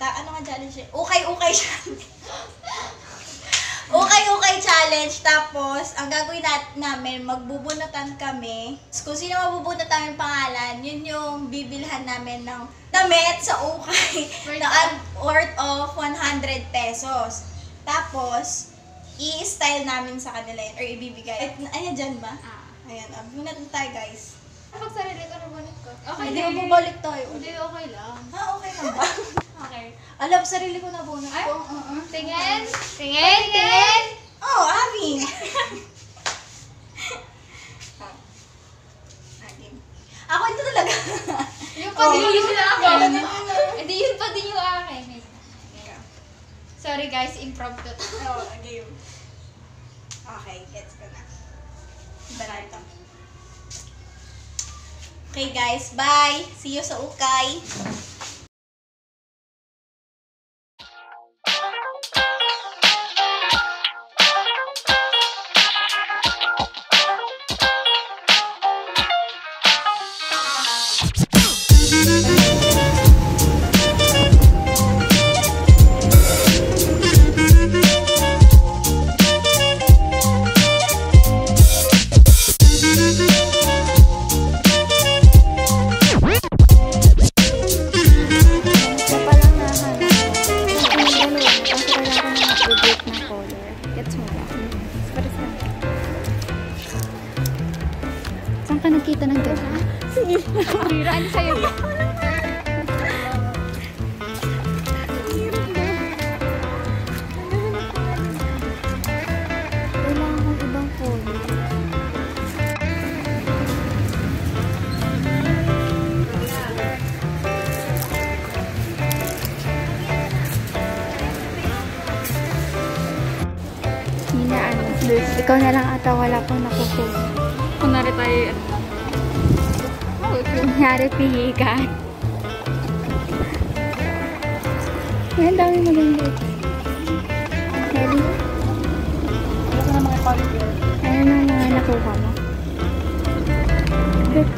Ano nga challenge? Ukay-ukay challenge. Ukay-ukay challenge. Tapos, ang gagawin namin, magbubunutan kami. Kung sino mabubunutan yung pangalan, yun yung bibilhan namin ng damit sa ukay na worth of 100 pesos. Tapos, i-style namin sa kanila yun, or ibibigay. Ayan, dyan ba? Ayan, bunutan tayo guys. Pag sarili ko, nabunot ko. Okay. Hindi mo bubalik tayo. Hindi, okay lang. Okay lang ba? Okay. Alam, sarili ko nabunot Ay, ko. tingin. Tingin. Oh, Abby! Ako ito talaga. Yung pa din yung akin. Hindi, yun pa din yung akin. Sorry guys, impromptu. Game. Okay, gets ko na. Iba na ito. Okay guys, bye! See you sa ukay! Saan ka nakita ng gano'n? Sige. Hiraan sa'yo. Kailangan kong ibang color. Ikaw na lang ata wala pang nakukuha. Kunwari tayo, Kunyari, pili ka. Ang dami maganda. Ready? Ano na mga quality? Ano na mga nakuha mo? Good.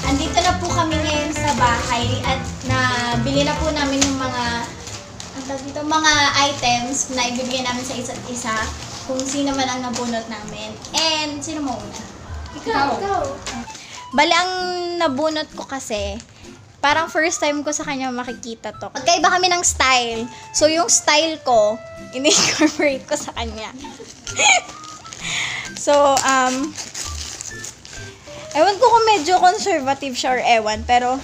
Andito na po kami ngayon sa bahay at nabili na po namin yung mga items na ibibigay namin sa isa't isa kung sino man ang nabunot namin. And sino mo una? Ikaw. Bali, ang nabunot ko kasi, parang first time ko sa kanya makikita to. Magkaiba kami ng style. So, yung style ko, in-incorporate ko sa kanya. So, ewan ko kung medyo conservative siya or ewan, pero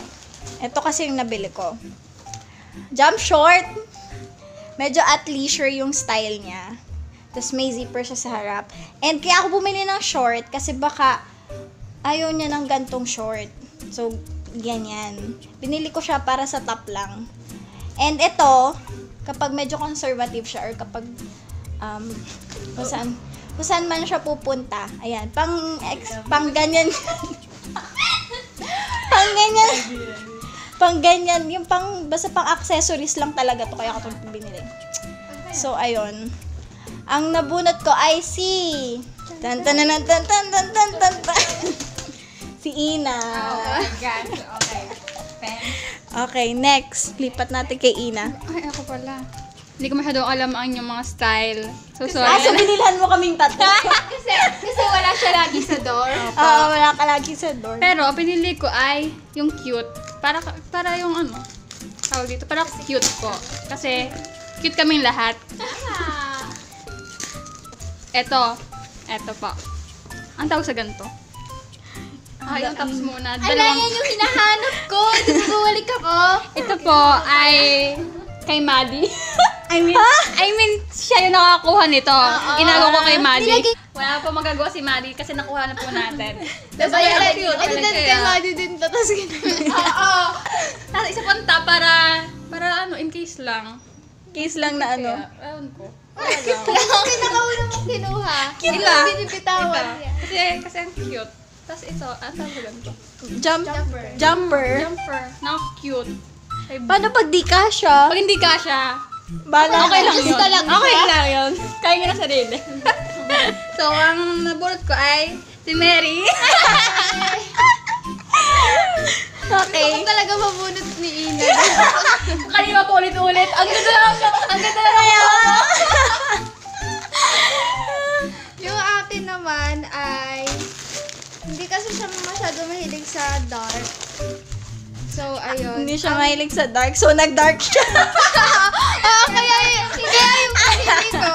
ito kasi yung nabili ko. Jump short. Medyo at leisure yung style niya. Tapos may zipper siya sa harap. And kaya ako bumili ng short kasi baka ayaw niya ng gantong short. So, ganyan. Binili ko siya para sa top lang. And ito, kapag medyo conservative siya or kapag kung saan man siya pupunta. Ayan, pang ganyan. pang ganyan. Yung basta pang accessories lang talaga to. Kaya ako ito binili. So, ayun. Ang nabunot ko ay si... Si Ina. Oh my God. Okay. Okay, next. Lipat natin kay Ina. Ay, ako pala. Hindi ko masyadong alam ang inyong mga style. So, sorry. So binilhan mo kaming tatlo. kasi wala siya lagi sa door. Oo, wala ka lagi sa door. Pero, pinili ko ay yung cute. Para yung ano, tawag dito, para cute ko. Kasi, cute kaming lahat. Eto po. Ang tawag sa ganito. Yung tops muna. Ala, yan yung hinahanap ko. Hindi ko po ay kay Maddie. I mean, siya yung nakakuha nito. Inago ko kay Maddie. Wala po magagawa si Maddie kasi nakuha na po natin. Tapos Ay, cute. ito din kay Maddie din to. Tapos Oo. Tapos isa pang tap para ano, in case lang. case lang na ano. Kaya, ewan ko. Pinakauna mong kinuha. Ito. Binibitawan niya. Kasi ang cute. Tapos ito, ang tawag ko ganito. Jumper. Jumper. Cute. Ay, Paano pag di ka siya? pag hindi ka siya, Bala. okay lang yun. Gusto lang Okay lang yun. Kaya nyo na sarili. So, ang nabulot ko ay si Mary. Okay. Ako talaga mabunot ni Ina. Kanina po ulit-ulit. Ang ganda lang. Ang ganda lang. Yung akin naman ay hindi kasi siya masyado mahilig sa dark. So, ayun. Hindi siya mahilig sa dark, so nag-dark siya. Kaya yung pinili ko.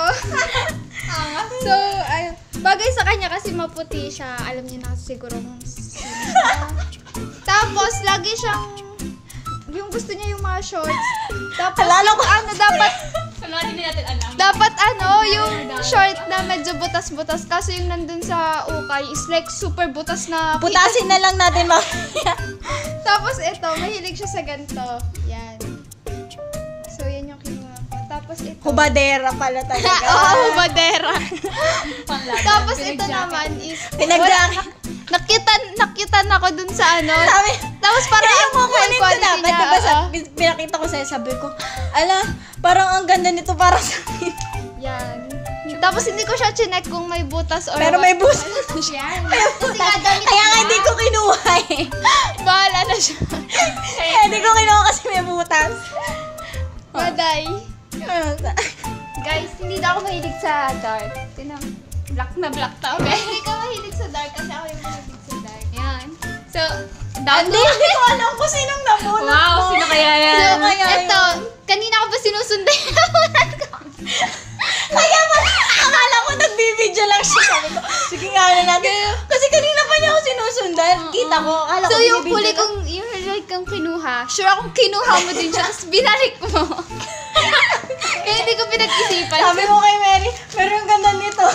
So, ayun. Bagay sa kanya kasi maputi siya. Alam niyo na siguro kung sino siya. Tapos, lagi siyang yung gusto niya yung mga shorts. Tapos, Alala ko. Hindi natin alam. dapat yung short na medyo butas-butas. Kasi yung nandun sa ukay is like super butas na. Putasin na lang natin mamaya. Tapos ito, mahilig siya sa ganito. Yan. So, yan yung kinuha ko. Tapos ito. Hubadera pala talaga. Oo, hubadera. Panglaban. Tapos Big ito jacket. naman is, Pinagdaki. nakitan ako dun sa ano. Sabi, Tapos parang kaya ang mo kunin ko quality dapat. niya, Diba oo. pinakita ko sa'yo, sabi ko, parang ang ganda nito para sa akin. Yan. Tapos hindi ko siya chinek kung may butas or Pero may butas. Yan. Kaya nga hindi ko kinuha eh. Bahala na siya. Kaya hindi ko kinuha kasi may butas. Maday. Ano sa- Guys, hindi na ako mahilig sa dark. Tinan. Black na black tao. Okay, hindi ka mahilig sa dark kasi ako yung mahilig sa dark. Yan. So, down Hindi ko alam kung sinong nabunot Wow, ko. sino kaya yan? So, kaya eto, kanina ko ba sinusundan? Kaya ba, akala ko nagbibideo lang siya. Sabi ko, sige nga na natin. Kasi kanina pa niya ako sinusundan. Kita ko, akala ko So, yung binibideo huli lang. kong, yung like kang kinuha, sure akong kinuha mo din siya, tapos binalik mo. Kaya hindi ko pinag-isipan. Sabi mo kay Mary, pero ang ganda nito.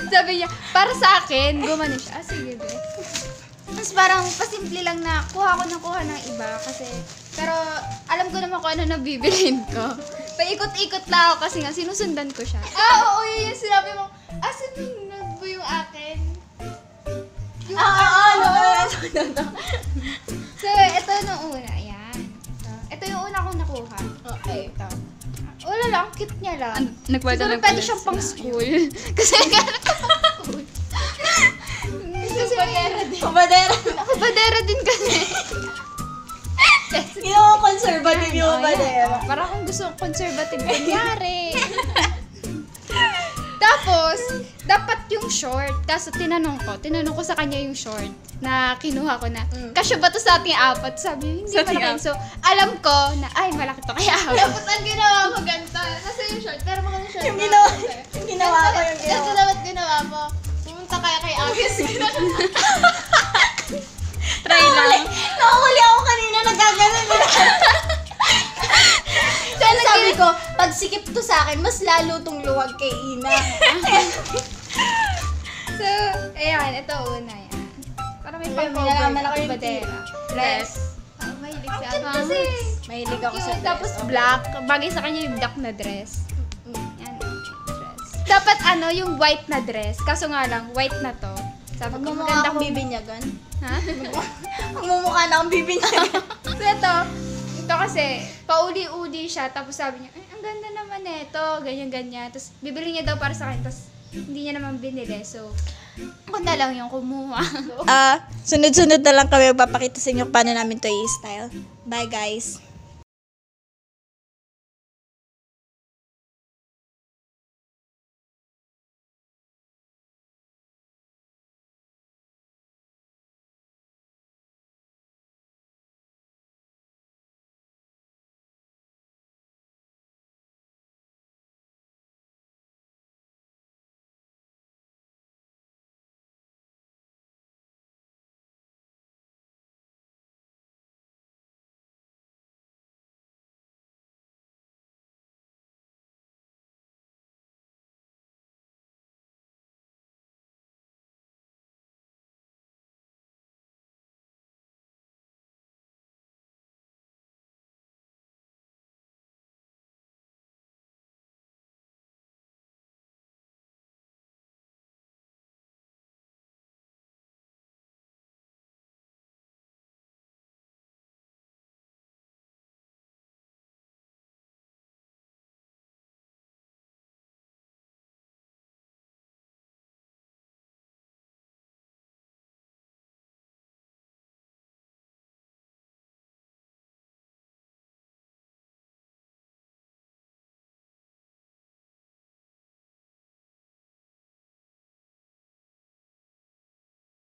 Sabi niya, para sa akin, gumano siya. Ah, sige, be. Tapos parang pasimple lang na kuha ko ng iba kasi, pero alam ko naman kung ano nabibilin ko. Paikot-ikot lang ako kasi nga sinusundan ko siya. Oo, yun yung sinabi mo, sinunod mo yung akin. Ano. So, ito nung una, yan. Ito yung una kong nakuha. Okay. Ito. Wala lang, cute niya lang. Nagpwede Siguro pwede siyang pang school. Kasi ganun ka pang school. Kasi Hubadera. nakabadera din kasi. Yung conservative yung hubadera. Parang kung gusto kong conservative kunyari. Tapos, dapat yung short. Kaso tinanong ko sa kanya yung short na kinuha ko na, kasya ba to sa ating apat? Sabi niya, hindi Sa malaki. ating So, alam ko na, ay, malaki to kaya apat. Dapat ang ginawa ko ganito. Kasi yung short, pero mga short. Yung ginawa ko yung ginawa. Ganito dapat ginawa mo. Pumunta kaya kay Agnes. Try lang. Nakahuli ako kanina, nagaganon nila. Kaya sabi ko, pag sikip to sa akin, mas lalo tong luwag kay Ina. So, ayan, ito una yan. Para may Ayun, may pang-cover nalaman ako yung badera. Dress. Mahilig si Ate kasi. Mahilig ako sa Cute, tapos dress. black. Bagay sa kanya yung black na dress. Yan, dress. Dapat yung white na dress. Kaso nga lang, white na to. Sabi ko, Magmumukha maganda akong kung... bibinyagan. Ha? Ang mumukha na akong bibinyagan. So, ito kasi, pauli-uli siya. Tapos sabi niya, ang ganda naman ito. Ganyan-ganyan. Tapos, bibili niya daw para sa akin. Tapos, hindi niya naman binili. So, ako na lang yung kumuha. Sunod-sunod na lang kami magpapakita sa inyo kung paano namin to i-style. Bye guys!